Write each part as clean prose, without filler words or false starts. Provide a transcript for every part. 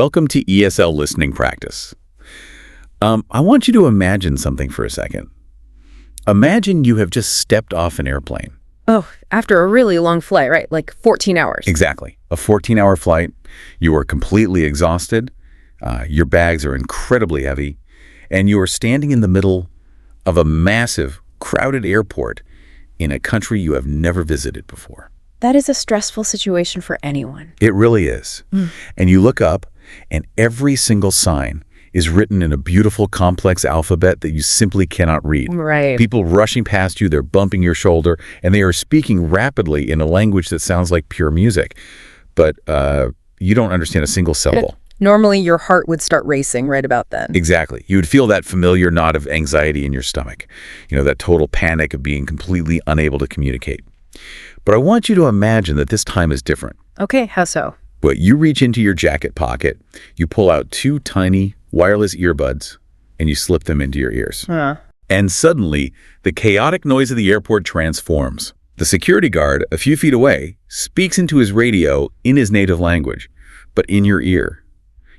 Welcome to ESL Listening Practice. I want you to imagine something for a second. Imagine you have just stepped off an airplane. Oh, after a really long flight, right? Like 14 hours. Exactly. A 14-hour flight. You are completely exhausted. Your bags are incredibly heavy. And you are standing in the middle of a massive, crowded airport in a country you have never visited before. That is a stressful situation for anyone. It really is. And you look up, and every single sign is written in a beautiful, complex alphabet that you simply cannot read. Right. People rushing past you, they're bumping your shoulder, and they are speaking rapidly in a language that sounds like pure music. But you don't understand a single syllable. Normally, your heart would start racing right about then. Exactly. You would feel that familiar knot of anxiety in your stomach. You know, that total panic of being completely unable to communicate. But I want you to imagine that this time is different. Okay, how so? But you reach into your jacket pocket, you pull out two tiny wireless earbuds, and you slip them into your ears. And suddenly, the chaotic noise of the airport transforms. The security guard, a few feet away, speaks into his radio in his native language, but in your ear.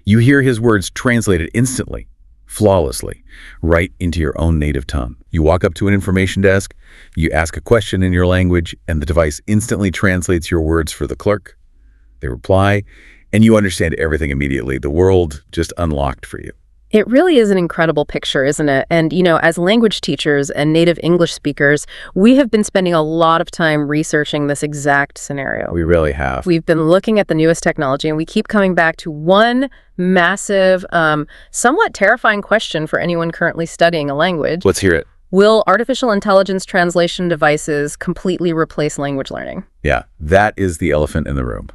You hear his words translated instantly, flawlessly, right into your own native tongue. You walk up to an information desk, you ask a question in your language, and the device instantly translates your words for the clerk. They reply, and you understand everything immediately. The world just unlocked for you. It really is an incredible picture, isn't it? And, you know, as language teachers and native English speakers, we have been spending a lot of time researching this exact scenario. We really have. We've been looking at the newest technology, and we keep coming back to one massive, somewhat terrifying question for anyone currently studying a language. Let's hear it. Will artificial intelligence translation devices completely replace language learning? Yeah, that is the elephant in the room.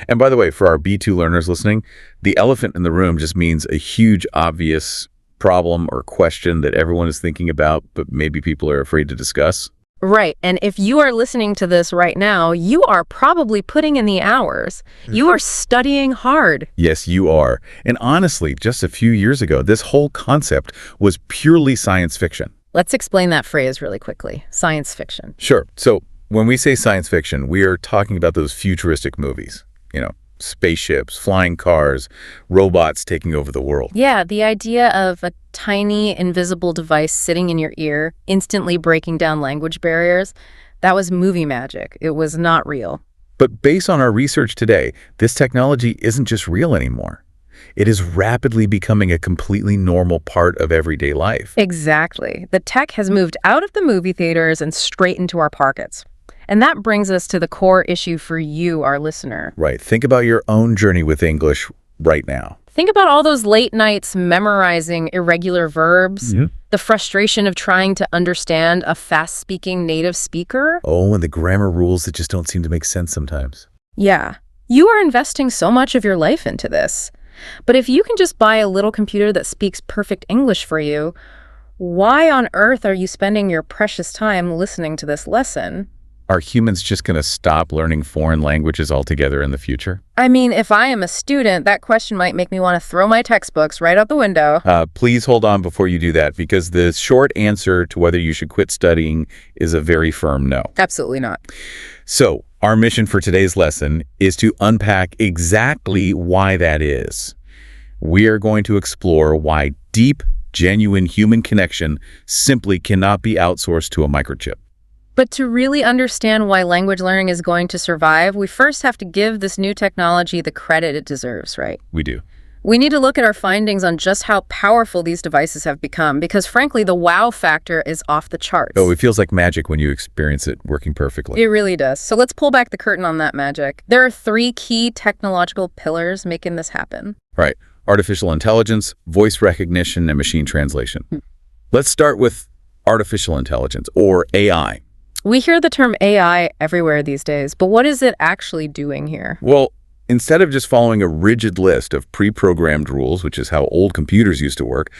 And by the way, for our B2 learners listening, the elephant in the room just means a huge, obvious problem or question that everyone is thinking about, but maybe people are afraid to discuss. Right. And if you are listening to this right now, you are probably putting in the hours. You are studying hard. Yes, you are. And honestly, just a few years ago, this whole concept was purely science fiction. Let's explain that phrase really quickly. Science fiction. Sure. So when we say science fiction, we are talking about those futuristic movies. You know, spaceships, flying cars, robots taking over the world. Yeah, the idea of a tiny, invisible device sitting in your ear, instantly breaking down language barriers, that was movie magic. It was not real. But based on our research today, this technology isn't just real anymore. It is rapidly becoming a completely normal part of everyday life. Exactly. The tech has moved out of the movie theaters and straight into our pockets. And that brings us to the core issue for you, our listener. Right. Think about your own journey with English right now. Think about all those late nights memorizing irregular verbs, the frustration of trying to understand a fast-speaking native speaker. Oh, and the grammar rules that just don't seem to make sense sometimes. Yeah. You are investing so much of your life into this. But if you can just buy a little computer that speaks perfect English for you, why on earth are you spending your precious time listening to this lesson? Are humans just going to stop learning foreign languages altogether in the future? I mean, if I am a student, that question might make me want to throw my textbooks right out the window. Please hold on before you do that, because the short answer to whether you should quit studying is a very firm no. Absolutely not. So, our mission for today's lesson is to unpack exactly why that is. We are going to explore why deep, genuine human connection simply cannot be outsourced to a microchip. But to really understand why language learning is going to survive, we first have to give this new technology the credit it deserves, right? We do. We need to look at our findings on just how powerful these devices have become, because frankly, the wow factor is off the charts. Oh, it feels like magic when you experience it working perfectly. It really does. So let's pull back the curtain on that magic. There are 3 key technological pillars making this happen. Right. Artificial intelligence, voice recognition, and machine translation. Let's start with artificial intelligence, or AI. We hear the term AI everywhere these days, but what is it actually doing here? Well, instead of just following a rigid list of pre-programmed rules, which is how old computers used to work,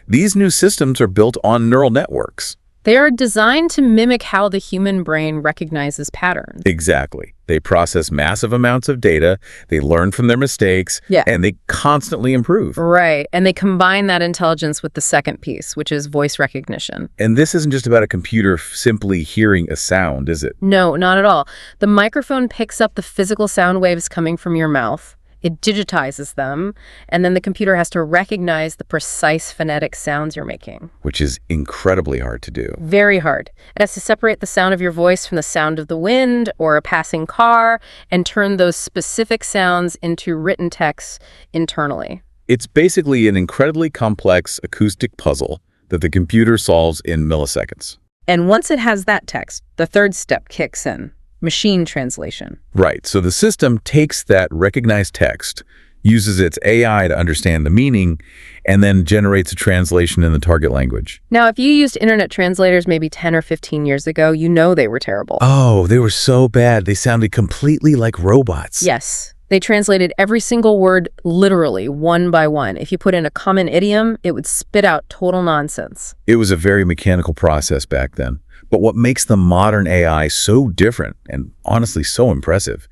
these new systems are built on neural networks. They are designed to mimic how the human brain recognizes patterns. Exactly. They process massive amounts of data, they learn from their mistakes, and they constantly improve. Right. And they combine that intelligence with the second piece, which is voice recognition. And this isn't just about a computer simply hearing a sound, is it? No, not at all. The microphone picks up the physical sound waves coming from your mouth. It digitizes them, and then the computer has to recognize the precise phonetic sounds you're making. Which is incredibly hard to do. Very hard. It has to separate the sound of your voice from the sound of the wind or a passing car and turn those specific sounds into written text internally. It's basically an incredibly complex acoustic puzzle that the computer solves in milliseconds. And once it has that text, the third step kicks in. Machine translation. Right. So the system takes that recognized text, uses its AI to understand the meaning, and then generates a translation in the target language. Now, if you used internet translators maybe 10 or 15 years ago, you know they were terrible. Oh, they were so bad. They sounded completely like robots. Yes. They translated every single word literally, one by one. If you put in a common idiom, it would spit out total nonsense. It was a very mechanical process back then. But what makes the modern AI so different, and honestly so impressive,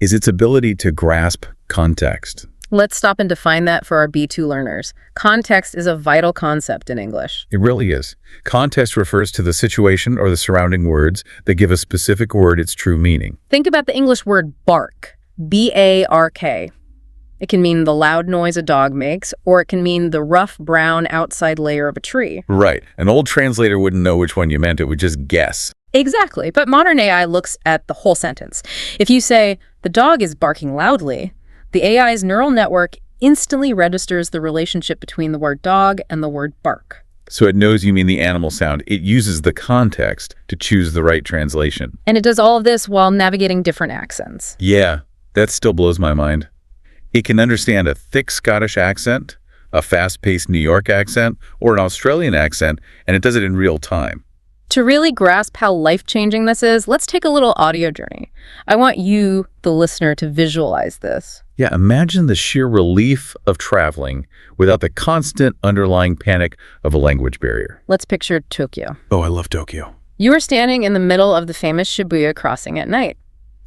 is its ability to grasp context. Let's stop and define that for our B2 learners. Context is a vital concept in English. It really is. Context refers to the situation or the surrounding words that give a specific word its true meaning. Think about the English word bark, B-A-R-K. It can mean the loud noise a dog makes, or it can mean the rough brown outside layer of a tree. Right. An old translator wouldn't know which one you meant. It would just guess. Exactly. But modern AI looks at the whole sentence. If you say, the dog is barking loudly, the AI's neural network instantly registers the relationship between the word dog and the word bark. So it knows you mean the animal sound. It uses the context to choose the right translation. And it does all of this while navigating different accents. Yeah, that still blows my mind. It can understand a thick Scottish accent, a fast-paced New York accent, or an Australian accent, and it does it in real time. To really grasp how life-changing this is, let's take a little audio journey. I want you, the listener, to visualize this. Yeah, imagine the sheer relief of traveling without the constant underlying panic of a language barrier. Let's picture Tokyo. Oh, I love Tokyo. You are standing in the middle of the famous Shibuya crossing at night.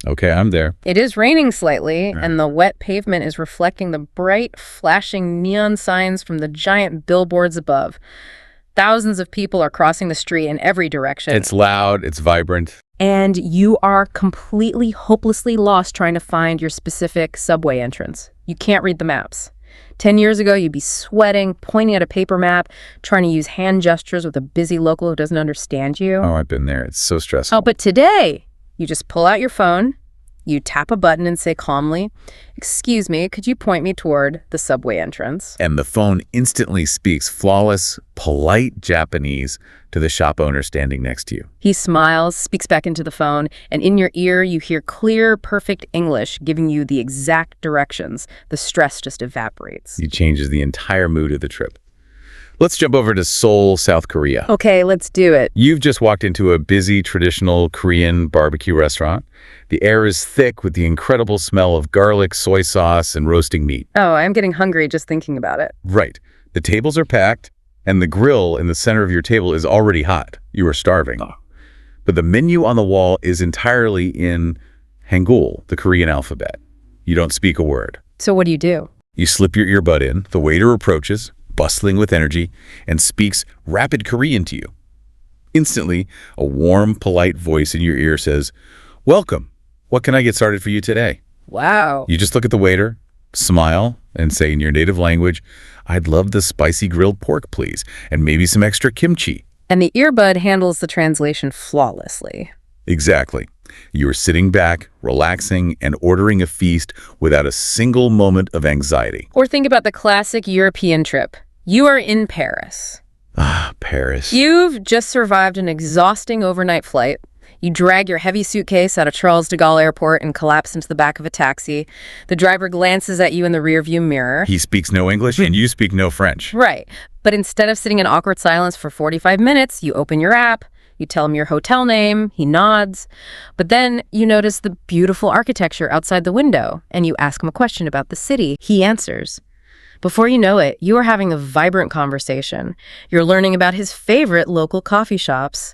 Okay, I'm there. It is raining slightly, and the wet pavement is reflecting the bright, flashing neon signs from the giant billboards above. Thousands of people are crossing the street in every direction. It's loud, it's vibrant. And you are completely, hopelessly lost trying to find your specific subway entrance. You can't read the maps. 10 years ago, you'd be sweating, pointing at a paper map, trying to use hand gestures with a busy local who doesn't understand you. Oh, I've been there. It's so stressful. Oh, but today, you just pull out your phone, you tap a button and say calmly, "Excuse me, could you point me toward the subway entrance?" And the phone instantly speaks flawless, polite Japanese to the shop owner standing next to you. He smiles, speaks back into the phone, and in your ear you hear clear, perfect English giving you the exact directions. The stress just evaporates. It changes the entire mood of the trip. Let's jump over to Seoul, South Korea. Okay, let's do it. You've just walked into a busy, traditional Korean barbecue restaurant. The air is thick with the incredible smell of garlic, soy sauce, and roasting meat. Oh, I'm getting hungry just thinking about it. Right. The tables are packed, and the grill in the center of your table is already hot. You are starving. But the menu on the wall is entirely in Hangul, the Korean alphabet. You don't speak a word. So what do? You slip your earbud in. The waiter approaches, bustling with energy, and speaks rapid Korean to you. Instantly, a warm, polite voice in your ear says, "Welcome. What can I get started for you today?" Wow. You just look at the waiter, smile, and say in your native language, "I'd love the spicy grilled pork, please, and maybe some extra kimchi." And the earbud handles the translation flawlessly. Exactly. You are sitting back, relaxing, and ordering a feast without a single moment of anxiety. Or think about the classic European trip. You are in Paris. Ah, Paris. You've just survived an exhausting overnight flight. You drag your heavy suitcase out of Charles de Gaulle Airport and collapse into the back of a taxi. The driver glances at you in the rearview mirror. He speaks no English and you speak no French. Right. But instead of sitting in awkward silence for 45 minutes, you open your app, you tell him your hotel name, he nods. But then you notice the beautiful architecture outside the window, and you ask him a question about the city. He answers. Before you know it, you are having a vibrant conversation. You're learning about his favorite local coffee shops,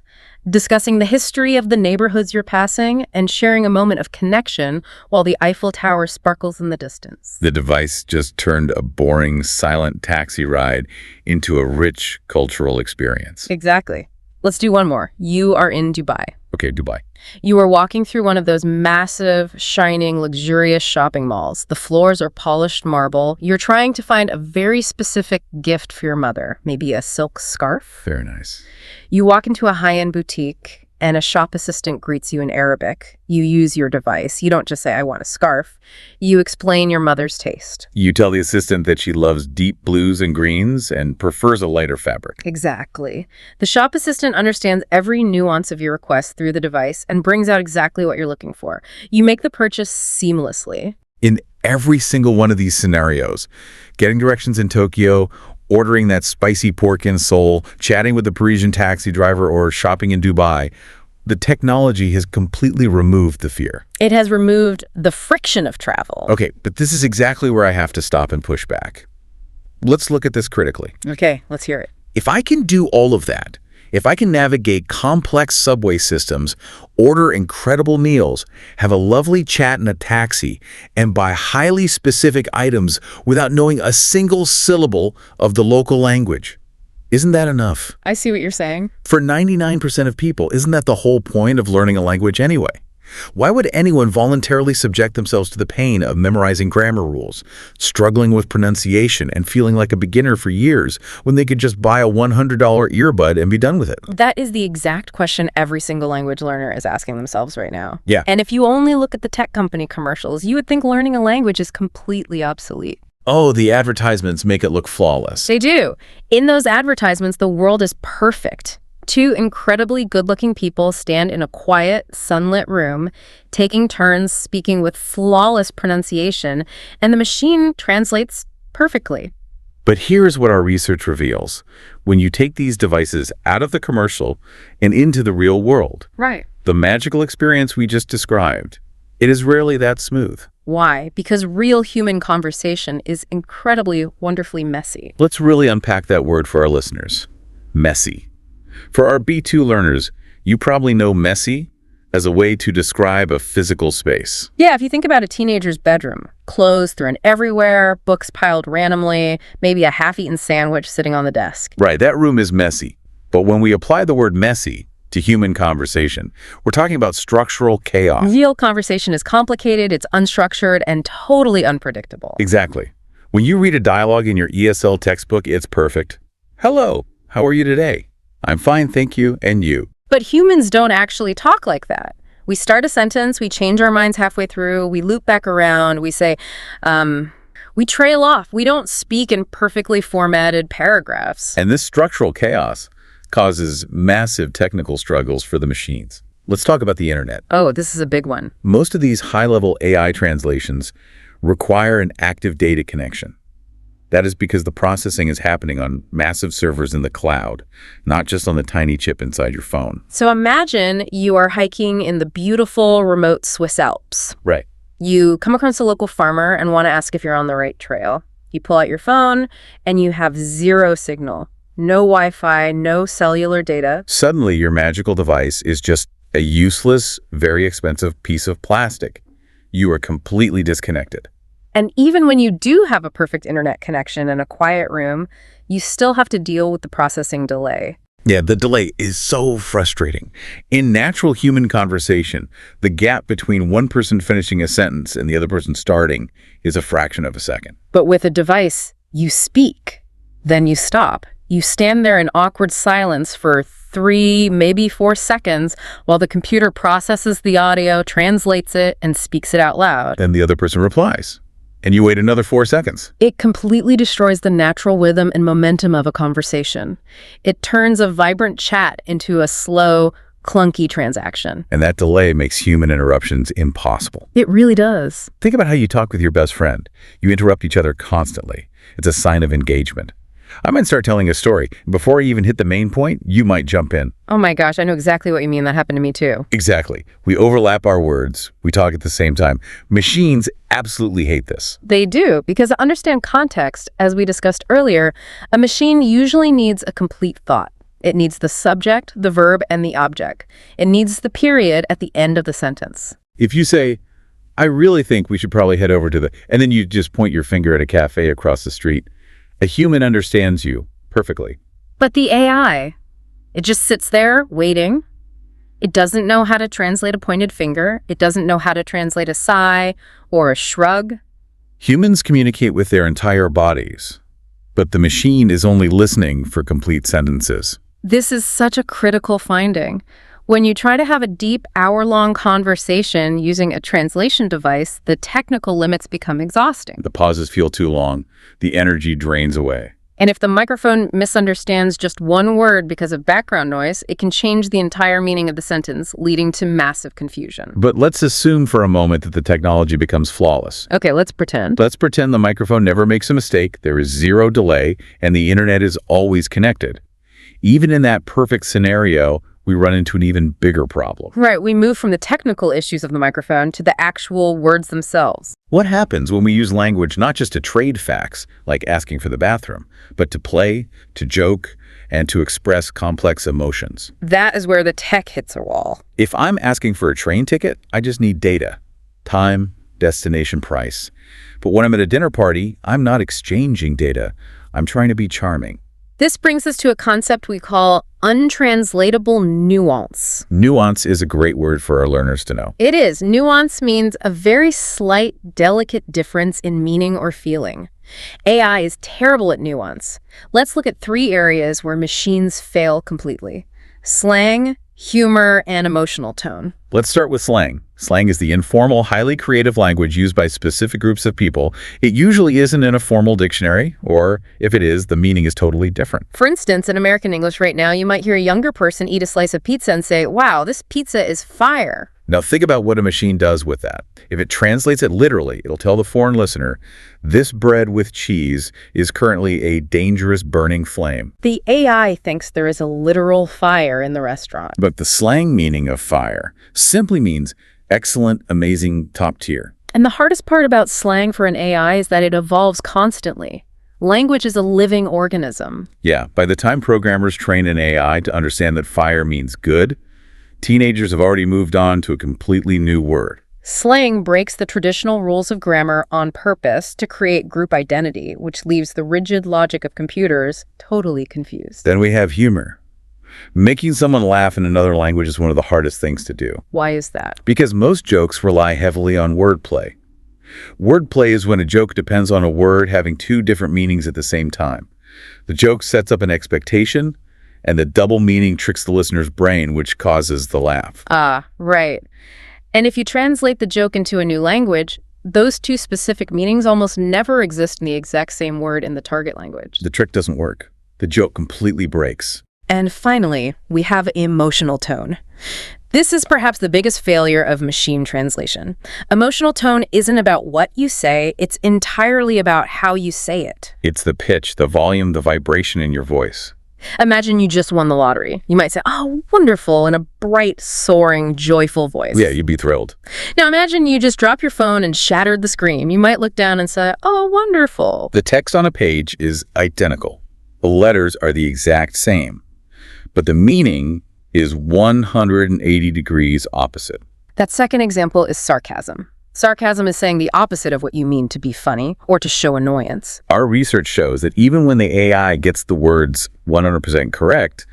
discussing the history of the neighborhoods you're passing, and sharing a moment of connection while the Eiffel Tower sparkles in the distance. The device just turned a boring, silent taxi ride into a rich cultural experience. Exactly. Let's do one more. You are in Dubai. Okay, Dubai. You are walking through one of those massive, shining, luxurious shopping malls. The floors are polished marble. You're trying to find a very specific gift for your mother, maybe a silk scarf. Very nice. You walk into a high-end boutique, and a shop assistant greets you in Arabic. You use your device. You don't just say, I want a scarf. You explain your mother's taste. You tell the assistant that she loves deep blues and greens and prefers a lighter fabric. Exactly. The shop assistant understands every nuance of your request through the device and brings out exactly what you're looking for. You make the purchase seamlessly. In every single one of these scenarios, getting directions in Tokyo, ordering that spicy pork in Seoul, chatting with the Parisian taxi driver, or shopping in Dubai, the technology has completely removed the fear. It has removed the friction of travel. Okay, but this is exactly where I have to stop and push back. Let's look at this critically. Okay, let's hear it. If I can do all of that, if I can navigate complex subway systems, order incredible meals, have a lovely chat in a taxi, and buy highly specific items without knowing a single syllable of the local language, isn't that enough? I see what you're saying. For 99% of people, isn't that the whole point of learning a language anyway? Why would anyone voluntarily subject themselves to the pain of memorizing grammar rules, struggling with pronunciation, and feeling like a beginner for years when they could just buy a $100 earbud and be done with it? That is the exact question every single language learner is asking themselves right now. Yeah. And if you only look at the tech company commercials, you would think learning a language is completely obsolete. Oh, the advertisements make it look flawless. They do. In those advertisements, the world is perfect. Two incredibly good-looking people stand in a quiet, sunlit room, taking turns speaking with flawless pronunciation, and the machine translates perfectly. But here's what our research reveals. When you take these devices out of the commercial and into the real world, Right. the magical experience we just described, it is rarely that smooth. Why? Because real human conversation is incredibly, wonderfully messy. Let's really unpack that word for our listeners. Messy. For our B2 learners, you probably know messy as a way to describe a physical space. Yeah, if you think about a teenager's bedroom, clothes thrown everywhere, books piled randomly, maybe a half-eaten sandwich sitting on the desk. Right, that room is messy. But when we apply the word messy to human conversation, we're talking about structural chaos. Real conversation is complicated, it's unstructured, and totally unpredictable. Exactly. When you read a dialogue in your ESL textbook, it's perfect. Hello, how are you today? I'm fine, thank you, and you. But humans don't actually talk like that. We start a sentence, we change our minds halfway through, we loop back around, we say, we trail off. We don't speak in perfectly formatted paragraphs. And this structural chaos causes massive technical struggles for the machines. Let's talk about the internet. Oh, this is a big one. Most of these high-level AI translations require an active data connection. That is because the processing is happening on massive servers in the cloud, not just on the tiny chip inside your phone. So imagine you are hiking in the beautiful remote Swiss Alps. Right. You come across a local farmer and want to ask if you're on the right trail. You pull out your phone and you have zero signal. No Wi-Fi, no cellular data. Suddenly, your magical device is just a useless, very expensive piece of plastic. You are completely disconnected. And even when you do have a perfect internet connection in a quiet room, you still have to deal with the processing delay. Yeah, the delay is so frustrating. In natural human conversation, the gap between one person finishing a sentence and the other person starting is a fraction of a second. But with a device, you speak, then you stop. You stand there in awkward silence for 3, maybe 4 seconds while the computer processes the audio, translates it, and speaks it out loud. Then the other person replies. And you wait another 4 seconds. It completely destroys the natural rhythm and momentum of a conversation. It turns a vibrant chat into a slow, clunky transaction. And that delay makes human interruptions impossible. It really does. Think about how you talk with your best friend. You interrupt each other constantly. It's a sign of engagement. I might start telling a story. Before I even hit the main point, you might jump in. Oh my gosh, I know exactly what you mean. That happened to me too. Exactly. We overlap our words. We talk at the same time. Machines absolutely hate this. They do, because to understand context, as we discussed earlier, a machine usually needs a complete thought. It needs the subject, the verb, and the object. It needs the period at the end of the sentence. If you say, I really think we should probably head over to the... and then you just point your finger at a cafe across the street, a human understands you perfectly. But the AI, It just sits there waiting. It doesn't know how to translate a pointed finger. It doesn't know how to translate a sigh or a shrug. Humans communicate with their entire bodies, but the machine is only listening for complete sentences. This is such a critical finding. When you try to have a deep hour-long conversation using a translation device, the technical limits become exhausting. The pauses feel too long. The energy drains away. And if the microphone misunderstands just one word because of background noise, it can change the entire meaning of the sentence, leading to massive confusion. But let's assume for a moment that the technology becomes flawless. Okay, let's pretend. Let's pretend the microphone never makes a mistake, there is zero delay, and the internet is always connected. Even in that perfect scenario, we run into an even bigger problem. Right, we move from the technical issues of the microphone to the actual words themselves. What happens when we use language not just to trade facts, like asking for the bathroom, but to play, to joke, and to express complex emotions? That is where the tech hits a wall. If I'm asking for a train ticket, I just need data, time, destination, price. But when I'm at a dinner party, I'm not exchanging data. I'm trying to be charming. This brings us to a concept we call untranslatable nuance. Nuance is a great word for our learners to know. It is. Nuance means a very slight, delicate difference in meaning or feeling. AI is terrible at nuance. Let's look at 3 areas where machines fail completely: slang, humor, and emotional tone. Let's start with slang. Slang is the informal, highly creative language used by specific groups of people. It usually isn't in a formal dictionary, or if it is, the meaning is totally different. For instance, in American English right now, you might hear a younger person eat a slice of pizza and say, "Wow, this pizza is fire." Now think about what a machine does with that. If it translates it literally, it'll tell the foreign listener, this bread with cheese is currently a dangerous burning flame. The AI thinks there is a literal fire in the restaurant. But the slang meaning of fire simply means excellent, amazing, top tier. And the hardest part about slang for an AI is that it evolves constantly. Language is a living organism. Yeah, by the time programmers train an AI to understand that fire means good, teenagers have already moved on to a completely new word. Slang breaks the traditional rules of grammar on purpose to create group identity, which leaves the rigid logic of computers totally confused. Then we have humor. Making someone laugh in another language is one of the hardest things to do. Why is that? Because most jokes rely heavily on wordplay. Wordplay is when a joke depends on a word having 2 different meanings at the same time. The joke sets up an expectation, and the double meaning tricks the listener's brain, which causes the laugh. Ah, right. And if you translate the joke into a new language, those 2 specific meanings almost never exist in the exact same word in the target language. The trick doesn't work. The joke completely breaks. And finally, we have emotional tone. This is perhaps the biggest failure of machine translation. Emotional tone isn't about what you say, it's entirely about how you say it. It's the pitch, the volume, the vibration in your voice. Imagine you just won the lottery. You might say, "Oh, wonderful," in a bright, soaring, joyful voice. Yeah, you'd be thrilled. Now imagine you just dropped your phone and shattered the screen. You might look down and say, "Oh, wonderful." The text on a page is identical. The letters are the exact same. But the meaning is 180 degrees opposite. That second example is sarcasm. Sarcasm is saying the opposite of what you mean to be funny or to show annoyance. Our research shows that even when the AI gets the words 100% correct,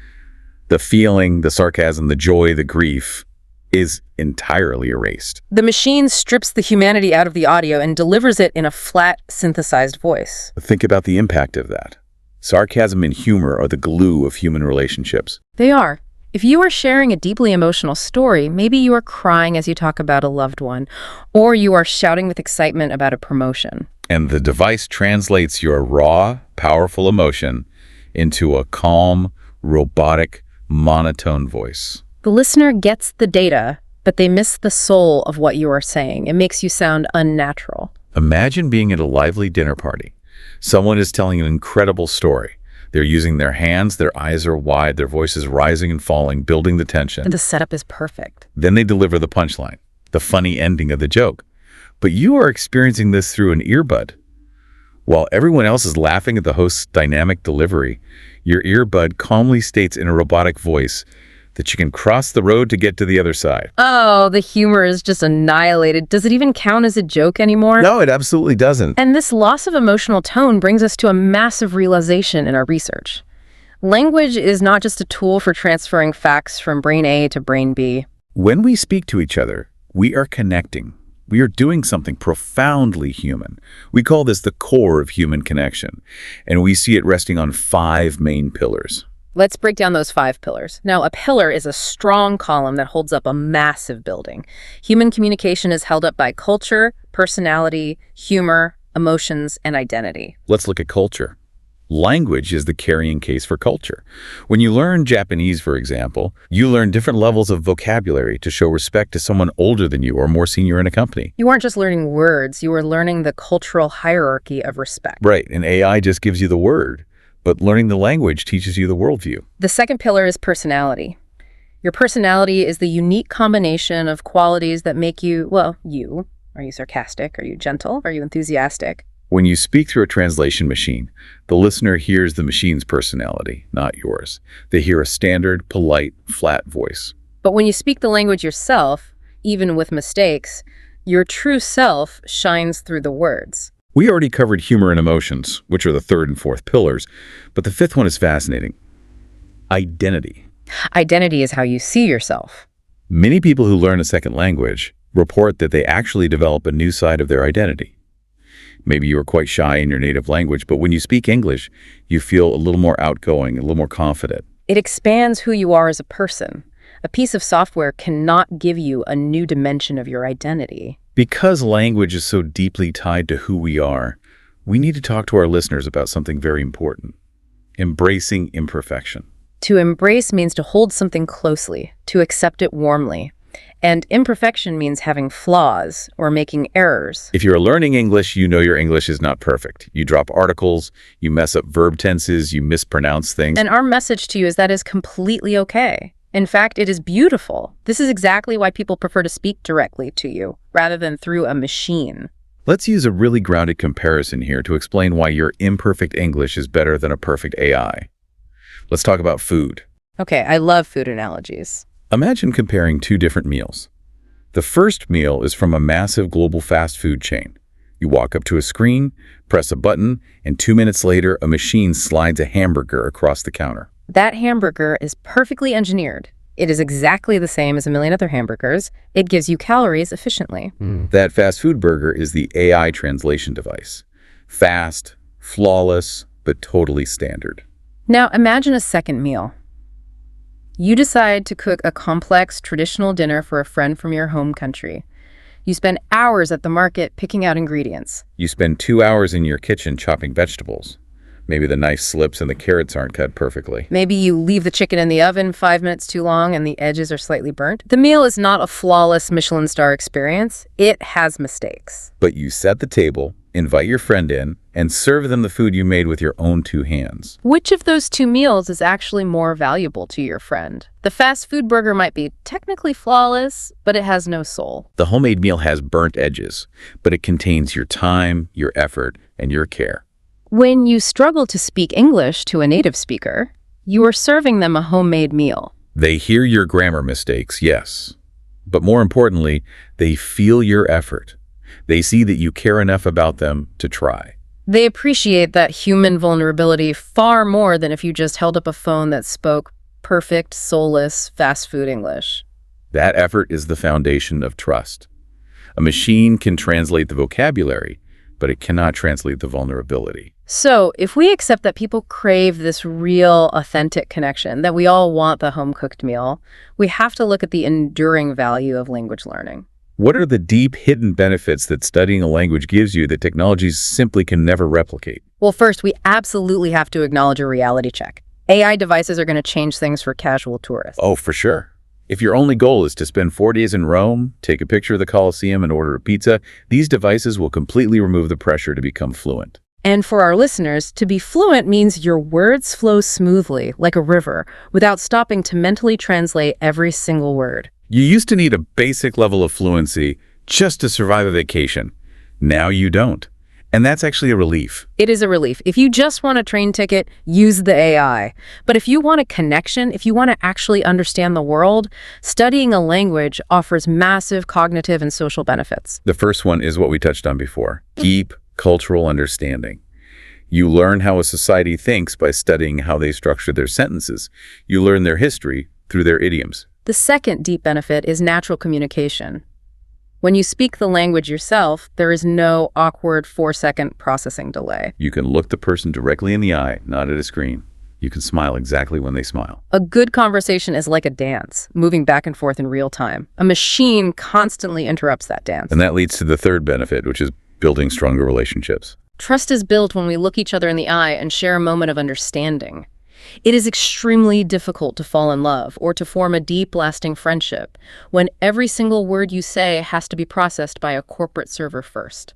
the feeling, the sarcasm, the joy, the grief is entirely erased. The machine strips the humanity out of the audio and delivers it in a flat, synthesized voice. Think about the impact of that. Sarcasm and humor are the glue of human relationships. They are. If you are sharing a deeply emotional story, maybe you are crying as you talk about a loved one, or you are shouting with excitement about a promotion. And the device translates your raw, powerful emotion into a calm, robotic, monotone voice. The listener gets the data, but they miss the soul of what you are saying. It makes you sound unnatural. Imagine being at a lively dinner party. Someone is telling an incredible story. They're using their hands, their eyes are wide, their voice is rising and falling, building the tension. And the setup is perfect. Then they deliver the punchline, the funny ending of the joke. But you are experiencing this through an earbud. While everyone else is laughing at the host's dynamic delivery, your earbud calmly states in a robotic voice that you can cross the road to get to the other side. Oh, the humor is just annihilated. Does it even count as a joke anymore? No, it absolutely doesn't. And this loss of emotional tone brings us to a massive realization in our research. Language is not just a tool for transferring facts from brain A to brain B. When we speak to each other, we are connecting. We are doing something profoundly human. We call this the core of human connection, and we see it resting on 5 main pillars. Let's break down those 5 pillars. Now, a pillar is a strong column that holds up a massive building. Human communication is held up by culture, personality, humor, emotions, and identity. Let's look at culture. Language is the carrying case for culture. When you learn Japanese, for example, you learn different levels of vocabulary to show respect to someone older than you or more senior in a company. You aren't just learning words, you are learning the cultural hierarchy of respect. Right, and AI just gives you the word, but learning the language teaches you the worldview. The second pillar is personality. Your personality is the unique combination of qualities that make you, well, you. Are you sarcastic? Are you gentle? Are you enthusiastic? When you speak through a translation machine, the listener hears the machine's personality, not yours. They hear a standard, polite, flat voice. But when you speak the language yourself, even with mistakes, your true self shines through the words. We already covered humor and emotions, which are the 3rd and 4th pillars, but the 5th one is fascinating. Identity. Identity is how you see yourself. Many people who learn a second language report that they actually develop a new side of their identity. Maybe you are quite shy in your native language, but when you speak English, you feel a little more outgoing, a little more confident. It expands who you are as a person. A piece of software cannot give you a new dimension of your identity. Because language is so deeply tied to who we are, we need to talk to our listeners about something very important: embracing imperfection. To embrace means to hold something closely, to accept it warmly. And imperfection means having flaws or making errors. If you're learning English, you know your English is not perfect. You drop articles, you mess up verb tenses, you mispronounce things. And our message to you is that is completely okay. In fact, it is beautiful. This is exactly why people prefer to speak directly to you, rather than through a machine. Let's use a really grounded comparison here to explain why your imperfect English is better than a perfect AI. Let's talk about food. Okay, I love food analogies. Imagine comparing 2 different meals. The first meal is from a massive global fast food chain. You walk up to a screen, press a button, and 2 minutes later, a machine slides a hamburger across the counter. That hamburger is perfectly engineered. It is exactly the same as a million other hamburgers. It gives you calories efficiently. That fast food burger is the AI translation device. Fast, flawless, but totally standard. Now imagine a second meal. You decide to cook a complex, traditional dinner for a friend from your home country. You spend hours at the market picking out ingredients. You spend 2 hours in your kitchen chopping vegetables. Maybe the knife slips and the carrots aren't cut perfectly. Maybe you leave the chicken in the oven 5 minutes too long and the edges are slightly burnt. The meal is not a flawless Michelin star experience. It has mistakes. But you set the table, invite your friend in, and serve them the food you made with your own 2 hands. Which of those 2 meals is actually more valuable to your friend? The fast food burger might be technically flawless, but it has no soul. The homemade meal has burnt edges, but it contains your time, your effort, and your care. When you struggle to speak English to a native speaker, you are serving them a homemade meal. They hear your grammar mistakes, yes. But more importantly, they feel your effort. They see that you care enough about them to try. They appreciate that human vulnerability far more than if you just held up a phone that spoke perfect, soulless, fast food English. That effort is the foundation of trust. A machine can translate the vocabulary, but it cannot translate the vulnerability. So, if we accept that people crave this real, authentic connection, that we all want the home-cooked meal, we have to look at the enduring value of language learning. What are the deep, hidden benefits that studying a language gives you that technologies simply can never replicate? Well, first, we absolutely have to acknowledge a reality check. AI devices are going to change things for casual tourists. Oh, for sure. If your only goal is to spend 4 days in Rome, take a picture of the Colosseum, and order a pizza, these devices will completely remove the pressure to become fluent. And for our listeners, to be fluent means your words flow smoothly, like a river, without stopping to mentally translate every single word. You used to need a basic level of fluency just to survive a vacation. Now you don't. And that's actually a relief. It is a relief. If you just want a train ticket, use the AI. But if you want a connection, if you want to actually understand the world, studying a language offers massive cognitive and social benefits. The first one is what we touched on before: deep cultural understanding. You learn how a society thinks by studying how they structure their sentences. You learn their history through their idioms. The second deep benefit is natural communication. When you speak the language yourself, there is no awkward 4-second processing delay. You can look the person directly in the eye, not at a screen. You can smile exactly when they smile. A good conversation is like a dance, moving back and forth in real time. A machine constantly interrupts that dance. And that leads to the third benefit, which is building stronger relationships. Trust is built when we look each other in the eye and share a moment of understanding. It is extremely difficult to fall in love or to form a deep, lasting friendship when every single word you say has to be processed by a corporate server first.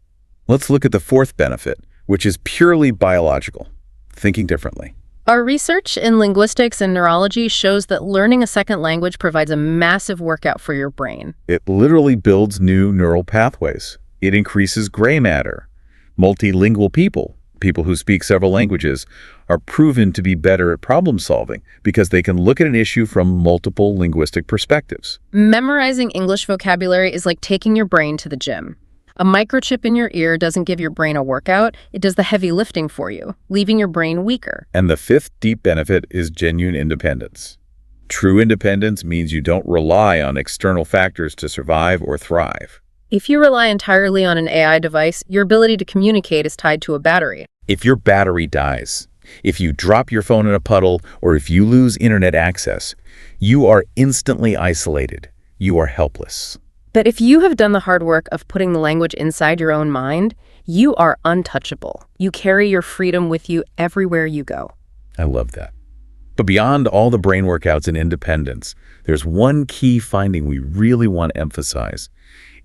Let's look at the fourth benefit, which is purely biological, thinking differently. Our research in linguistics and neurology shows that learning a second language provides a massive workout for your brain. It literally builds new neural pathways. It increases gray matter. Multilingual people who speak several languages, are proven to be better at problem solving because they can look at an issue from multiple linguistic perspectives. Memorizing English vocabulary is like taking your brain to the gym. A microchip in your ear doesn't give your brain a workout, it does the heavy lifting for you, leaving your brain weaker. And the fifth deep benefit is genuine independence. True independence means you don't rely on external factors to survive or thrive. If you rely entirely on an AI device, your ability to communicate is tied to a battery. If your battery dies, if you drop your phone in a puddle, or if you lose internet access, you are instantly isolated. You are helpless. But if you have done the hard work of putting the language inside your own mind, you are untouchable. You carry your freedom with you everywhere you go. I love that. But beyond all the brain workouts and independence, there's one key finding we really want to emphasize.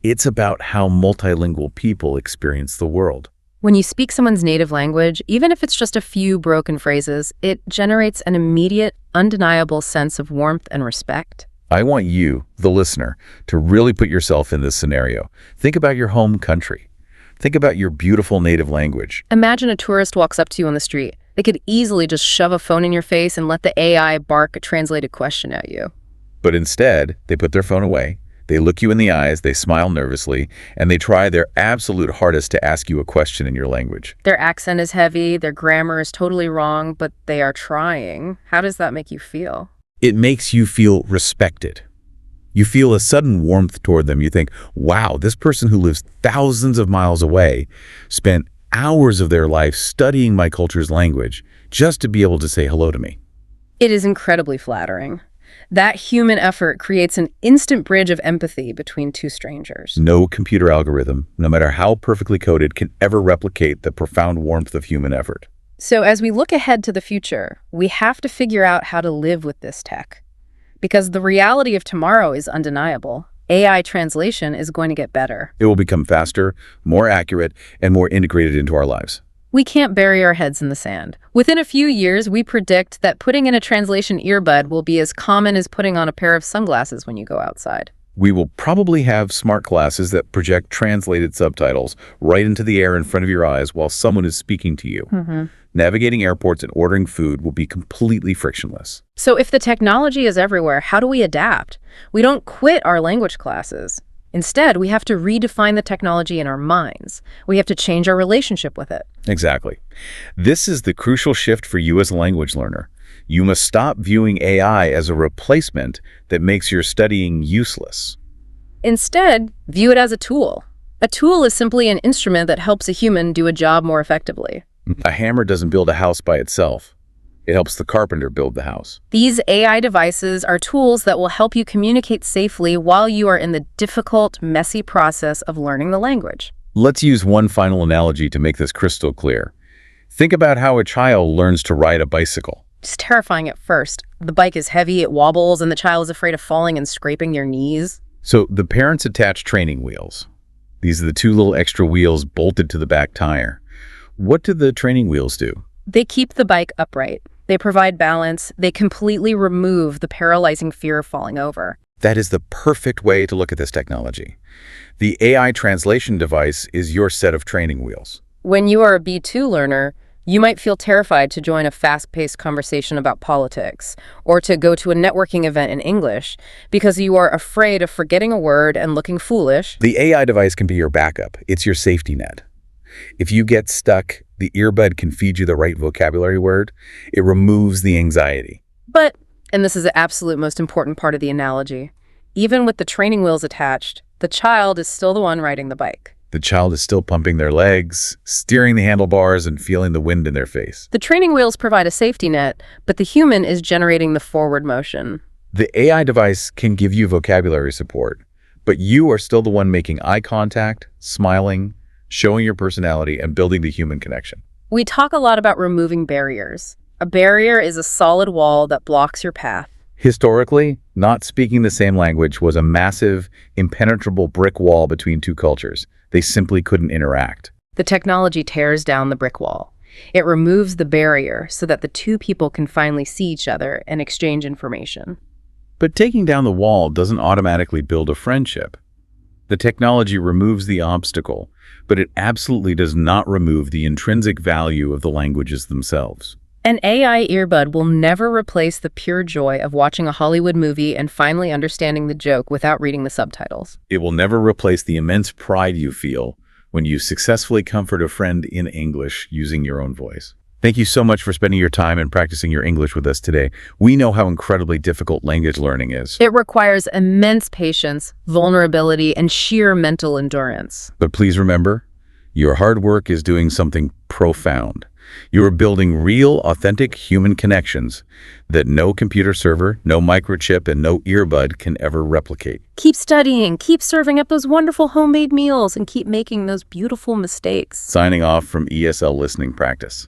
It's about how multilingual people experience the world. When you speak someone's native language, even if it's just a few broken phrases, it generates an immediate, undeniable sense of warmth and respect. I want you, the listener, to really put yourself in this scenario. Think about your home country. Think about your beautiful native language. Imagine a tourist walks up to you on the street. They could easily just shove a phone in your face and let the AI bark a translated question at you. But instead, they put their phone away. They look you in the eyes, they smile nervously, and they try their absolute hardest to ask you a question in your language. Their accent is heavy, their grammar is totally wrong, but they are trying. How does that make you feel? It makes you feel respected. You feel a sudden warmth toward them. You think, wow, this person who lives thousands of miles away spent hours of their life studying my culture's language just to be able to say hello to me. It is incredibly flattering. That human effort creates an instant bridge of empathy between two strangers. No computer algorithm, no matter how perfectly coded, can ever replicate the profound warmth of human effort. So as we look ahead to the future, we have to figure out how to live with this tech. Because the reality of tomorrow is undeniable. AI translation is going to get better. It will become faster, more accurate, and more integrated into our lives. We can't bury our heads in the sand. Within a few years, we predict that putting in a translation earbud will be as common as putting on a pair of sunglasses when you go outside. We will probably have smart glasses that project translated subtitles right into the air in front of your eyes while someone is speaking to you. Navigating airports and ordering food will be completely frictionless. So if the technology is everywhere, how do we adapt? We don't quit our language classes. Instead, we have to redefine the technology in our minds. We have to change our relationship with it. Exactly. This is the crucial shift for you as a language learner. You must stop viewing AI as a replacement that makes your studying useless. Instead, view it as a tool. A tool is simply an instrument that helps a human do a job more effectively. A hammer doesn't build a house by itself. It helps the carpenter build the house. These AI devices are tools that will help you communicate safely while you are in the difficult, messy process of learning the language. Let's use one final analogy to make this crystal clear. Think about how a child learns to ride a bicycle. It's terrifying at first. The bike is heavy, it wobbles, and the child is afraid of falling and scraping their knees. So the parents attach training wheels. These are the two little extra wheels bolted to the back tire. What do the training wheels do? They keep the bike upright. They provide balance. They completely remove the paralyzing fear of falling over. That is the perfect way to look at this technology. The AI translation device is your set of training wheels. When you are a B2 learner, you might feel terrified to join a fast-paced conversation about politics or to go to a networking event in English because you are afraid of forgetting a word and looking foolish. The AI device can be your backup. It's your safety net. If you get stuck, the earbud can feed you the right vocabulary word. It removes the anxiety. But, and this is the absolute most important part of the analogy, even with the training wheels attached, the child is still the one riding the bike. The child is still pumping their legs, steering the handlebars, and feeling the wind in their face. The training wheels provide a safety net, but the human is generating the forward motion. The AI device can give you vocabulary support, but you are still the one making eye contact, smiling, showing your personality, and building the human connection. We talk a lot about removing barriers. A barrier is a solid wall that blocks your path. Historically, not speaking the same language was a massive, impenetrable brick wall between two cultures. They simply couldn't interact. The technology tears down the brick wall. It removes the barrier so that the two people can finally see each other and exchange information. But taking down the wall doesn't automatically build a friendship. The technology removes the obstacle, but it absolutely does not remove the intrinsic value of the languages themselves. An AI earbud will never replace the pure joy of watching a Hollywood movie and finally understanding the joke without reading the subtitles. It will never replace the immense pride you feel when you successfully comfort a friend in English using your own voice. Thank you so much for spending your time and practicing your English with us today. We know how incredibly difficult language learning is. It requires immense patience, vulnerability, and sheer mental endurance. But please remember, your hard work is doing something profound. You are building real, authentic human connections that no computer server, no microchip, and no earbud can ever replicate. Keep studying, keep serving up those wonderful homemade meals, and keep making those beautiful mistakes. Signing off from ESL Listening Practice.